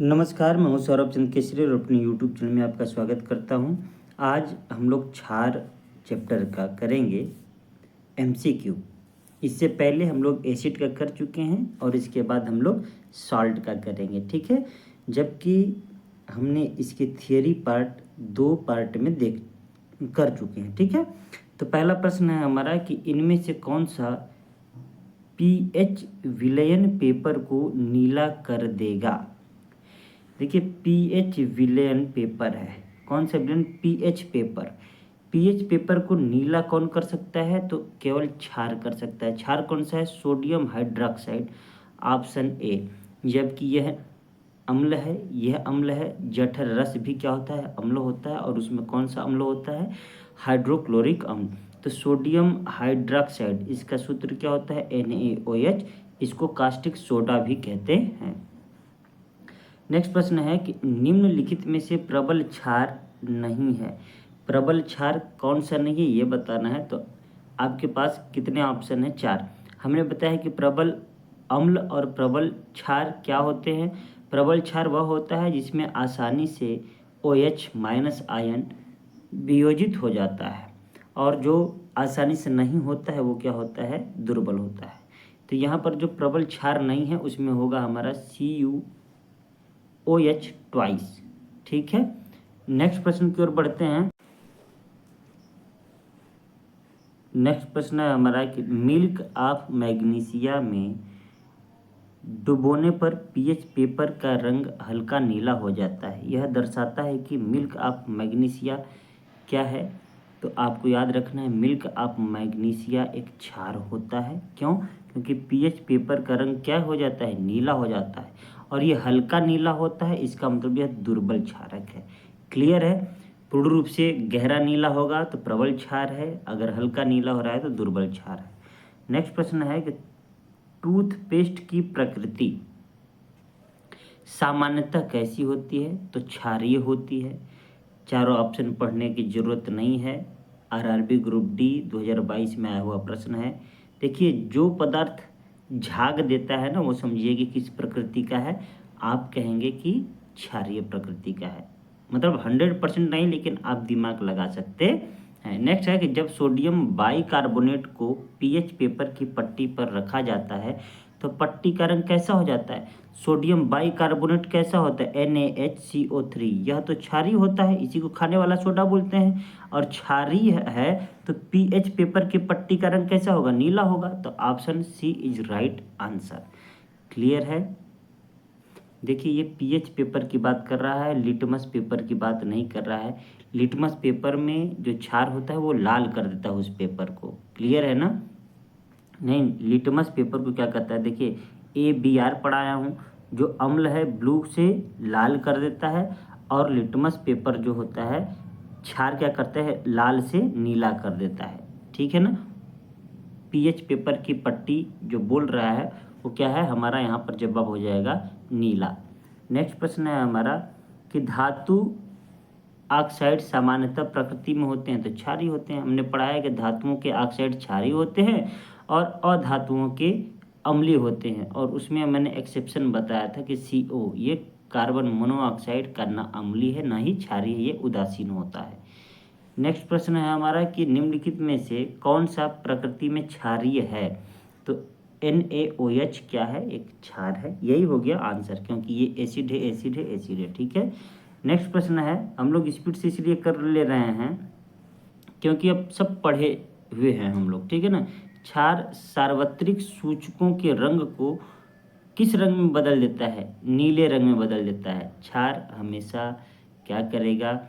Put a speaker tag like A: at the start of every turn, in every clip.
A: नमस्कार, मैं हूं सौरभ चंद्र केसरी और अपने यूट्यूब चैनल में आपका स्वागत करता हूं। आज हम लोग क्षार चैप्टर का करेंगे एमसीक्यू। इससे पहले हम लोग एसिड का कर चुके हैं और इसके बाद हम लोग सॉल्ट का करेंगे, ठीक है। जबकि हमने इसकी थियरी पार्ट 2 पार्ट में कर चुके हैं, ठीक है। तो पहला प्रश्न है हमारा कि इनमें से कौन सा पीएच विलयन पेपर को नीला कर देगा। देखिए, पीएच विलयन पेपर है। कौन सा विलयन? PH paper. पीएच पेपर को नीला कौन कर सकता है? तो केवल क्षार कर सकता है। क्षार कौन सा है? Sodium hydroxide, option A. जबकि यह अम्ल है, यह अम्ल है। जठर रस भी क्या होता है? अम्ल होता है। और उसमें कौन सा अम्ल होता है? हाइड्रोक्लोरिक अम्ल। तो सोडियम हाइड्रोक्साइड, इसका सूत्र क्या होता है? NaOH। इसको कास्टिक सोडा भी कहते हैं। नेक्स्ट प्रश्न है कि निम्नलिखित में से प्रबल क्षार नहीं है। प्रबल क्षार कौन सा नहीं है ये बताना है। तो आपके पास कितने ऑप्शन हैं? 4। हमने बताया कि प्रबल अम्ल और प्रबल क्षार क्या होते हैं। प्रबल क्षार वह होता है जिसमें आसानी से OH- आयन वियोजित हो जाता है, और जो आसानी से नहीं होता है वो क्या होता है? दुर्बल होता है। तो यहाँ पर जो प्रबल क्षार नहीं है उसमें होगा हमारा CuOH ट्वाइस, ठीक है। नेक्स्ट प्रश्न की ओर बढ़ते हैं। नेक्स्ट प्रश्न है हमारा कि मिल्क ऑफ मैग्नीशिया में डुबोने पर पीएच पेपर का रंग हल्का नीला हो जाता है। यह दर्शाता है कि मिल्क ऑफ मैग्नीशिया क्या है? तो आपको याद रखना है, मिल्क ऑफ मैग्नीशिया एक क्षार होता है। क्यों? क्योंकि पीएच पेपर का रंग क्या हो जाता है? नीला हो जाता है। और ये हल्का नीला होता है, इसका मतलब यह दुर्बल क्षारक है। क्लियर है? पूर्ण रूप से गहरा नीला होगा तो प्रबल क्षार है, अगर हल्का नीला हो रहा है तो दुर्बल क्षार है। नेक्स्ट प्रश्न है कि टूथपेस्ट की प्रकृति सामान्यतः कैसी होती है? तो क्षारीय होती है। चारों ऑप्शन पढ़ने की जरूरत नहीं है। आरआरबी ग्रुप डी 2022 में आया हुआ प्रश्न है। देखिए, जो पदार्थ झाग देता है ना, वो समझिए कि किस प्रकृति का है। आप कहेंगे कि क्षारीय प्रकृति का है। मतलब 100% नहीं, लेकिन आप दिमाग लगा सकते हैं। नेक्स्ट है कि जब सोडियम बाइकार्बोनेट को पीएच पेपर की पट्टी पर रखा जाता है तो पट्टी का रंग कैसा हो जाता है? सोडियम बाइकार्बोनेट कैसा होता है? NaHCO3। यह तो क्षारीय होता है, इसी को खाने वाला सोडा बोलते हैं। और क्षारीय है तो पीएच पेपर की पट्टी का रंग कैसा होगा? नीला होगा। तो option C is right answer. Clear है? देखिए, ये पीएच पेपर की बात कर रहा है, लिटमस पेपर की बात नहीं कर रहा है। लिटमस पेपर में जो क्षार होता है वो लाल कर देता है उस पेपर को। क्लियर है ना? नहीं, लिटमस पेपर को क्या कहता है? देखिए, ABR पढ़ाया हूँ। जो अम्ल है ब्लू से लाल कर देता है, और लिटमस पेपर जो होता है क्षार क्या करता है? लाल से नीला कर देता है, ठीक है ना। पीएच पेपर की पट्टी जो बोल रहा है वो क्या है? हमारा यहाँ पर जवाब हो जाएगा नीला। नेक्स्ट प्रश्न है हमारा कि धातु ऑक्साइड सामान्यतः प्रकृति में होते हैं तो क्षारीय होते हैं। हमने पढ़ा है कि धातुओं के ऑक्साइड क्षारीय होते हैं और अधातुओं के अम्लीय होते हैं। और उसमें मैंने एक्सेप्शन बताया था कि CO, ये कार्बन मोनोऑक्साइड का ना अम्लीय है ना ही क्षारीय, ये उदासीन होता है। नेक्स्ट प्रश्न है हमारा कि निम्नलिखित में से कौन सा प्रकृति में क्षारीय है? तो NaOH क्या है? एक क्षार है। यही हो गया आंसर, क्योंकि ये एसिड है, एसिड है, एसिड है, ठीक है। नेक्स्ट प्रश्न है, हम लोग स्पीड से इसलिए कर ले रहे हैं क्योंकि अब सब पढ़े हुए हैं हम लोग, ठीक है ना। क्षार सार्वत्रिक सूचकों के रंग को किस रंग में बदल देता है? नीले रंग में बदल देता है। क्षार हमेशा क्या करेगा?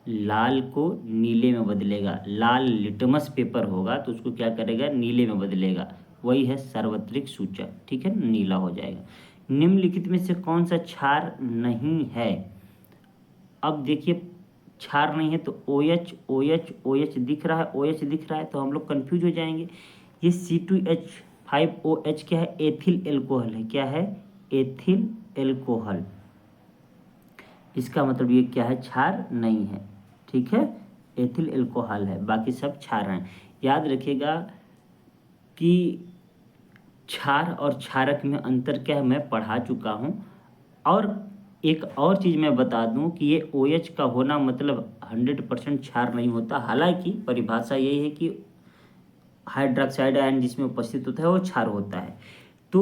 A: लाल को नीले में बदलेगा। लाल लिटमस पेपर होगा तो उसको क्या करेगा? नीले में बदलेगा। वही है सार्वत्रिक सूचक, ठीक है, नीला हो जाएगा। निम्नलिखित में से कौन सा क्षार नहीं है? अब देखिए, क्षार नहीं है तो OH OH OH दिख रहा है, OH दिख रहा है तो हम लोग कंफ्यूज हो जाएंगे। ये C2H5OH क्या है? एथिल एल्कोहल है। क्या है? Ethyl alcohol. इसका मतलब ये क्या है? क्षार नहीं है, ठीक है। एथिल एल्कोहल है, बाकी सब क्षार हैं। याद रखिएगा कि क्षार और क्षारक में अंतर क्या है मैं पढ़ा चुका हूँ। और एक और चीज़ मैं बता दूं कि ये OH का होना मतलब 100% क्षार नहीं होता। हालांकि परिभाषा यही है कि हाइड्रोक्साइड आयन जिसमें उपस्थित होता है वो क्षार होता है। तो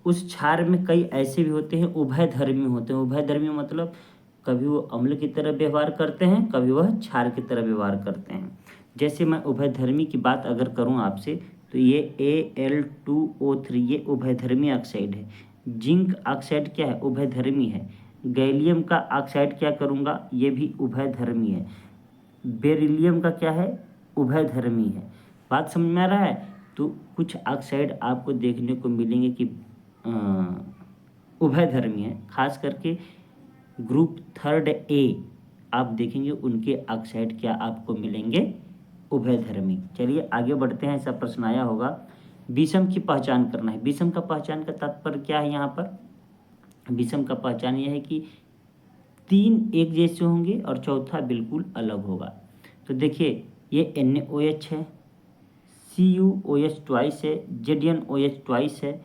A: उस क्षार में कई ऐसे भी होते हैं उभयधर्मी होते हैं। उभयधर्मी मतलब कभी वो अम्ल की तरह व्यवहार करते हैं, कभी वह क्षार की तरह व्यवहार करते हैं। जैसे मैं उभयधर्मी की बात अगर करूं आपसे, तो ये Al2O3 ये उभयधर्मी ऑक्साइड है। जिंक ऑक्साइड क्या है? उभयधर्मी है। गैलियम का ऑक्साइड क्या करूँगा? ये भी उभयधर्मी है। बेरिलियम का क्या है? उभयधर्मी है। बात समझ में आ रहा है? तो कुछ ऑक्साइड आपको देखने को मिलेंगे कि उभयधर्मी है। खास करके ग्रुप थर्ड ए आप देखेंगे उनके ऑक्साइड क्या आपको मिलेंगे? उभयधर्मी। चलिए आगे बढ़ते हैं। ऐसा प्रश्न आया होगा, विषम की पहचान करना है। विषम का पहचान का तात्पर्य क्या है? यहाँ पर विषम का पहचान यह है कि 3 एक जैसे होंगे और चौथा बिल्कुल अलग होगा। तो देखिए ये NaOH है, CuOH ट्वाइस है, ZnOH ट्वाइस है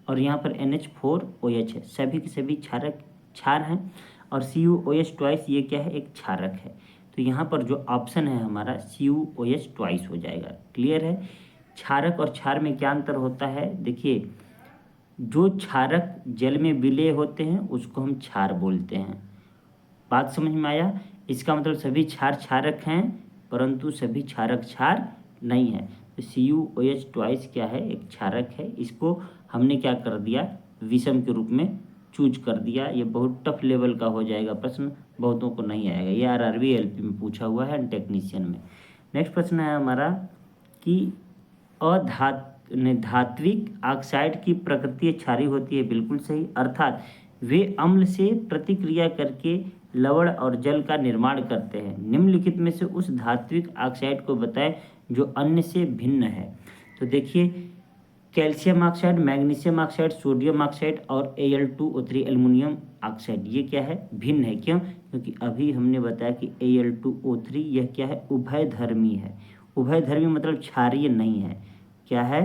A: और यहाँ पर NH4OH है। सभी के सभी क्षार हैं और CuOH ट्वाइस ये क्या है? एक क्षारक है। तो यहाँ पर जो ऑप्शन है हमारा CuOH ट्वाइस हो जाएगा। क्लियर है? क्षारक और क्षार में क्या अंतर होता है? देखिए जो क्षारक जल में विलेय होते हैं उसको हम क्षार बोलते हैं। बात समझ में आया? इसका मतलब सभी क्षार क्षारक हैं परंतु सभी क्षारक क्षार नहीं है। तो CuOH ट्वाइस क्या है? एक क्षारक है। इसको हमने क्या कर दिया? विषम के रूप में चूज कर दिया। ये बहुत टफ लेवल का हो जाएगा प्रश्न, बहुतों को नहीं आएगा। ये RRB LP में पूछा हुआ है टेक्नीशियन में। नेक्स्ट प्रश्न है हमारा कि धात्विक ऑक्साइड की प्रकृति क्षारीय होती है। बिल्कुल सही। अर्थात वे अम्ल से प्रतिक्रिया करके लवण और जल का निर्माण करते हैं। निम्नलिखित में से उस धात्विक ऑक्साइड को बताएं जो अन्य से भिन्न है। तो देखिए calcium oxide, magnesium oxide, sodium oxide और Al2O3 एल्युमिनियम ऑक्साइड ये क्या है? भिन्न है। क्यों? क्योंकि अभी हमने बताया कि Al2O3 यह क्या है? उभयधर्मी है। उभयधर्मी मतलब क्षारीय नहीं है। क्या है?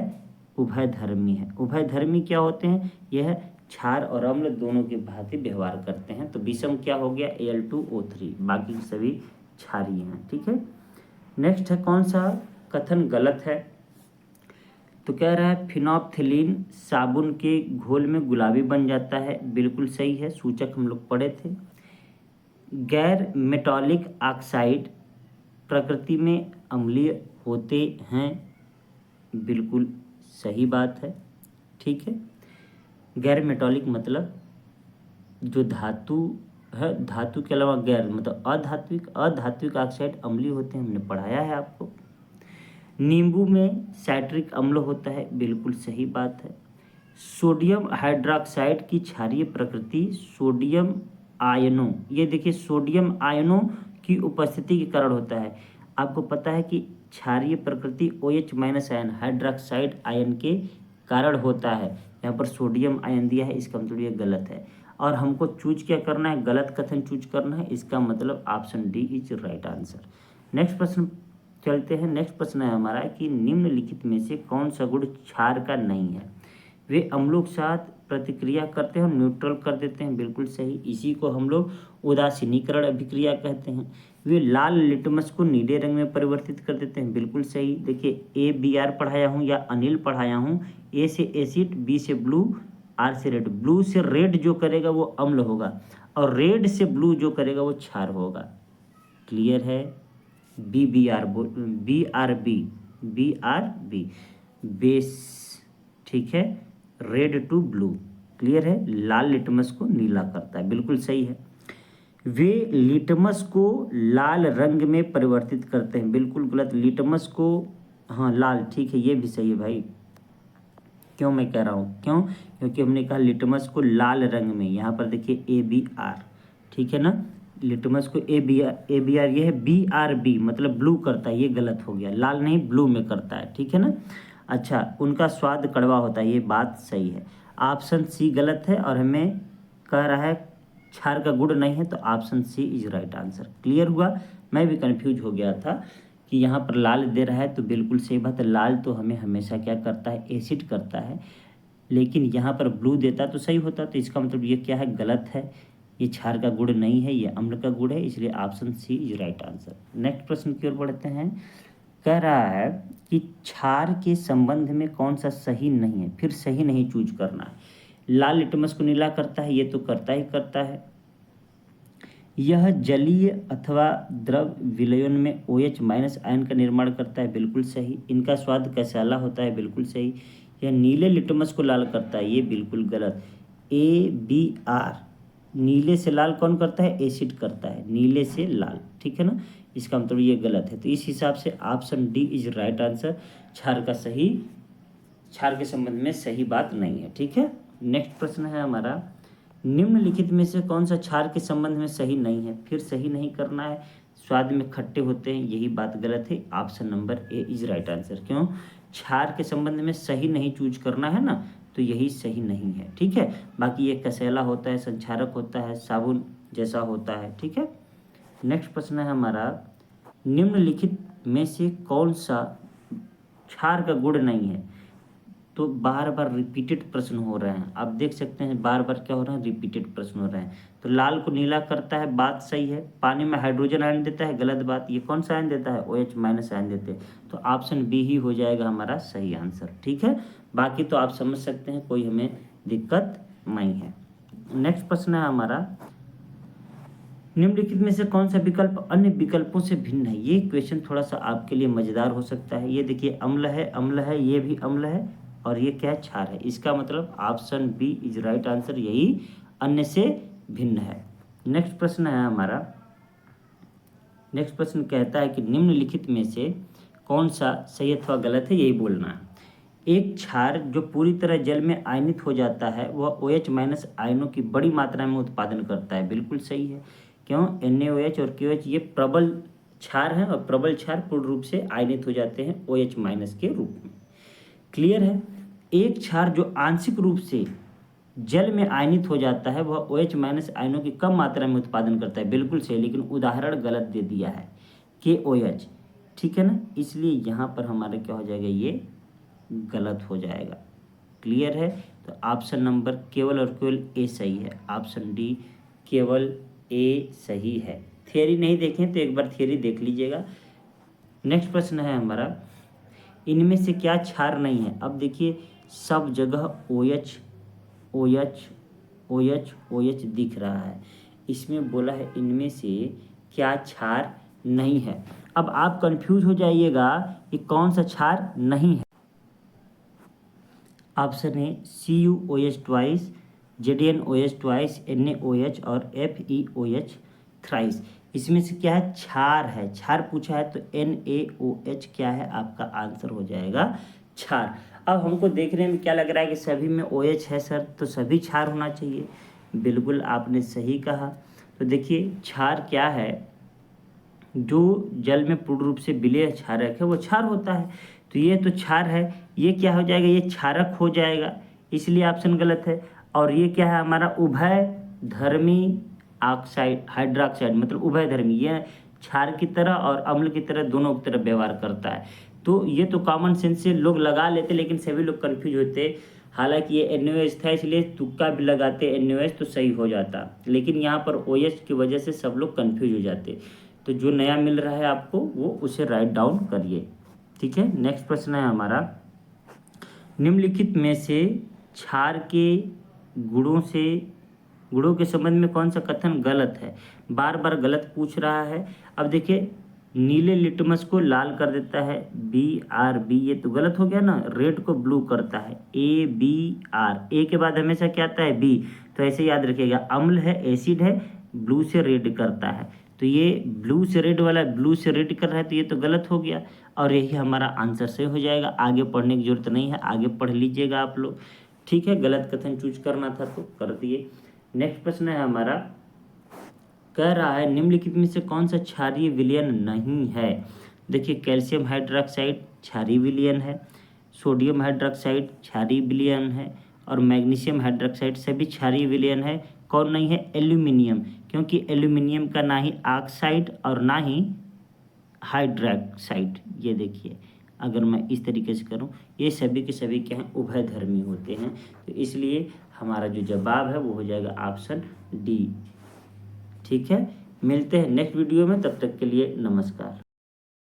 A: उभयधर्मी है। उभयधर्मी क्या होते हैं? यह क्षार और अम्ल दोनों की भांति व्यवहार करते हैं। तो विषम क्या हो गया? Al2O3, बाकी सभी क्षारीय हैं। ठीक है। नेक्स्ट है कौन सा कथन गलत है? तो कह रहा है फिनोप्थिलीन साबुन के घोल में गुलाबी बन जाता है। बिल्कुल सही है, सूचक हम लोग पढ़े थे। गैर मेटालिक ऑक्साइड प्रकृति में अम्लीय होते हैं। बिल्कुल सही बात है। ठीक है। गैर मेटालिक मतलब जो धातु है, धातु के अलावा गैर मतलब अधात्विक ऑक्साइड अम्लीय होते हैं, हमने पढ़ाया है आपको। नींबू में साइट्रिक अम्ल होता है। बिल्कुल सही बात है। सोडियम हाइड्रोक्साइड की क्षारीय प्रकृति सोडियम आयनों, ये देखिए सोडियम आयनों की उपस्थिति के कारण होता है। आपको पता है कि क्षारीय प्रकृति OH- आयन हाइड्रोक्साइड आयन के कारण होता है। यहाँ पर सोडियम आयन दिया है, इसका मतलब ये गलत है और हमको चूज क्या करना है? गलत कथन चूज करना है। इसका मतलब option D is right answer. Next प्रश्न चलते हैं। नेक्स्ट प्रश्न है हमारा कि निम्नलिखित में से कौन सा गुण क्षार का नहीं है? वे अम्लों के साथ प्रतिक्रिया करते हैं और न्यूट्रल कर देते हैं। बिल्कुल सही। इसी को हम लोग उदासीनीकरण अभिक्रिया कहते हैं। वे लाल लिटमस को नीले रंग में परिवर्तित कर देते हैं। बिल्कुल सही। देखिए ABR पढ़ाया हूँ या अनिल पढ़ाया हूँ। A से एसिड, B से ब्लू, R से रेड। ब्लू से रेड जो करेगा वो अम्ल होगा और रेड से ब्लू जो करेगा वो क्षार होगा। क्लियर है? BRB base. ठीक है। Red to blue. क्लियर है? लाल लिटमस को नीला करता है। बिल्कुल सही है। वे लिटमस को लाल रंग में परिवर्तित करते हैं। बिल्कुल गलत। लिटमस को हाँ लाल, ठीक है, ये भी सही है भाई। क्यों मैं कह रहा हूँ? क्यों? क्योंकि हमने कहा लिटमस को लाल रंग में। यहाँ पर देखिए ABR, ठीक है ना। लिटमस को ABR ये है। BRB मतलब ब्लू करता है, ये गलत हो गया। लाल नहीं ब्लू में करता है। ठीक है ना। अच्छा, उनका स्वाद कड़वा होता है, ये बात सही है। ऑप्शन सी गलत है और हमें कह रहा है क्षार का गुण नहीं है, तो option C is right answer. Clear हुआ? मैं भी कंफ्यूज हो गया था कि यहाँ पर लाल दे रहा है, तो बिल्कुल सही बात है। लाल तो हमें हमेशा क्या करता है? एसिड करता है। लेकिन यहाँ पर ब्लू देता तो सही होता। तो इसका मतलब ये क्या है? गलत है। ये क्षार का गुण नहीं है, ये अम्ल का गुण है, इसलिए option C is right answer. Next प्रश्न की ओर बढ़ते हैं। कह रहा है कि क्षार के संबंध में कौन सा सही नहीं है, फिर सही नहीं चूज करना है। लाल लिटमस को नीला करता है, ये तो करता ही करता है। यह जलीय अथवा द्रव विलयन में OH माइनस आयन का निर्माण करता है, बिल्कुल सही। इनका स्वाद कसैला होता है, बिल्कुल सही। यह नीले लिटमस को लाल करता है, ये बिल्कुल गलत। ABR, नीले से लाल कौन करता है, एसिड करता है, नीले से लाल, ठीक है ना, इसका मतलब ये गलत है। तो इस हिसाब से option D is right answer. क्षार के संबंध में सही बात नहीं है, ठीक है। नेक्स्ट प्रश्न है हमारा, निम्नलिखित में से कौन सा क्षार के संबंध में सही नहीं है, फिर सही नहीं करना है। स्वाद में खट्टे होते हैं, यही बात गलत है, option number A is right answer. क्यों, क्षार के संबंध में सही नहीं चूज करना है ना, तो यही सही नहीं है, ठीक है। बाकी ये कसैला होता है, संक्षारक होता है, साबुन जैसा होता है, ठीक है। नेक्स्ट प्रश्न है हमारा, निम्नलिखित में से कौन सा क्षार का गुण नहीं है। तो बार बार रिपीटेड प्रश्न हो रहे हैं, आप देख सकते हैं बार बार क्या हो रहा है, रिपीटेड प्रश्न हो रहे हैं। तो लाल को नीला करता है, बात सही है। पानी में हाइड्रोजन आयन देता है, गलत बात। ये कौन सा आयन देता है, OH माइनस आयन देते हैं। तो ऑप्शन बी ही हो जाएगा हमारा सही आंसर, ठीक है। बाकी तो आप समझ सकते हैं, कोई हमें दिक्कत नहीं है। नेक्स्ट प्रश्न है हमारा, निम्नलिखित में से कौन सा विकल्प अन्य विकल्पों से भिन्न है। ये क्वेश्चन थोड़ा सा आपके लिए मजेदार हो सकता है। ये देखिए, अम्ल है, अम्ल है, ये भी अम्ल है, और ये क्या है, क्षार है। इसका मतलब option B is right answer, यही अन्य से भिन्न है। नेक्स्ट प्रश्न है हमारा, नेक्स्ट प्रश्न कहता है कि निम्नलिखित में से कौन सा सही अथवा गलत है, यही बोलना है। एक क्षार जो पूरी तरह जल में आयनित हो जाता है, वह OH माइनस आयनों की बड़ी मात्रा में उत्पादन करता है, बिल्कुल सही है। क्यों, NaOH और KOH ये प्रबल क्षार हैं, और प्रबल क्षार पूर्ण रूप से आयनित हो जाते हैं OH माइनस के रूप में। क्लियर है। एक क्षार जो आंशिक रूप से जल में आयनित हो जाता है, वह OH माइनस आयनों की कम मात्रा में उत्पादन करता है, बिल्कुल सही। लेकिन उदाहरण गलत दे दिया है, KOH, ठीक है ना, इसलिए यहाँ पर हमारा क्या हो जाएगा, ये गलत हो जाएगा। क्लियर है। तो ऑप्शन नंबर केवल और केवल ए सही है, ऑप्शन डी केवल ए सही है। थियरी नहीं देखें तो एक बार थियरी देख लीजिएगा। नेक्स्ट प्रश्न है हमारा, इनमें से क्या क्षार नहीं है। अब देखिए, सब जगह OH OH OH OH दिख रहा है, इसमें बोला है इनमें से क्या क्षार नहीं है। अब आप कंफ्यूज हो जाइएगा कि कौन सा क्षार नहीं है। ऑप्शन है CuOH twice, ZnOH twice, NaOH और FeOH थ्राइस। इसमें से क्या है, क्षार है। क्षार पूछा है तो NaOH क्या है, आपका आंसर हो जाएगा क्षार। अब हमको देखने में क्या लग रहा है कि सभी में OH है सर, तो सभी क्षार होना चाहिए। बिल्कुल आपने सही कहा। तो देखिए, क्षार क्या है, जो जल में पूर्ण रूप से विलेय क्षारक है वो क्षार होता है। तो ये तो क्षार है, ये क्या हो जाएगा, ये क्षारक हो जाएगा, इसलिए ऑप्शन गलत है। और ये क्या है हमारा, उभय धर्मी ऑक्साइड हाइड्रोक्साइड, मतलब उभय धर्मी, ये क्षार की तरह और अम्ल की तरह दोनों की तरह व्यवहार करता है। तो ये तो कॉमन सेंस से लोग लगा लेते, लेकिन सभी लोग कन्फ्यूज होते। हालांकि ये NaOH था, इसलिए तुक्का भी लगाते NaOH तो सही हो जाता, लेकिन यहाँ पर OH की वजह से सब लोग कन्फ्यूज हो जाते। तो जो नया मिल रहा है आपको, वो उसे राइट डाउन करिए, ठीक है। नेक्स्ट प्रश्न है हमारा, निम्नलिखित में से क्षार के गुणों के संबंध में कौन सा कथन गलत है। बार बार गलत पूछ रहा है। अब देखिए, नीले लिटमस को लाल कर देता है, BRB, ये तो गलत हो गया ना। रेड को ब्लू करता है, ABR, ए के बाद हमेशा क्या आता है, B। तो ऐसे याद रखिएगा, अम्ल है, एसिड है, ब्लू से रेड करता है। तो ये ब्लू से रेड वाला ब्लू से रेड कर रहा है, तो ये तो गलत हो गया, और यही हमारा आंसर से हो जाएगा। आगे पढ़ने की जरूरत नहीं है, आगे पढ़ लीजिएगा आप लोग, ठीक है। गलत कथन चूज करना था तो कर दिए। नेक्स्ट प्रश्न है हमारा, कह रहा है निम्नलिखित में से कौन सा क्षारीय विलयन नहीं है। देखिए, कैल्शियम हाइड्रोक्साइड क्षारीय विलयन है, सोडियम हाइड्रोक्साइड क्षारीय विलयन है, और मैग्नीशियम हाइड्रोक्साइड सभी क्षारीय विलयन है। कौन नहीं है, एल्यूमिनियम, क्योंकि एल्यूमिनियम का ना ही ऑक्साइड और ना ही हाइड्रोक्साइड। ये देखिए, अगर मैं इस तरीके से करूं, ये सभी के सभी क्या हैं, उभयधर्मी होते हैं। तो इसलिए हमारा जो जवाब है वो हो जाएगा ऑप्शन डी। ठीक है, मिलते हैं नेक्स्ट वीडियो में, तब तक के लिए नमस्कार।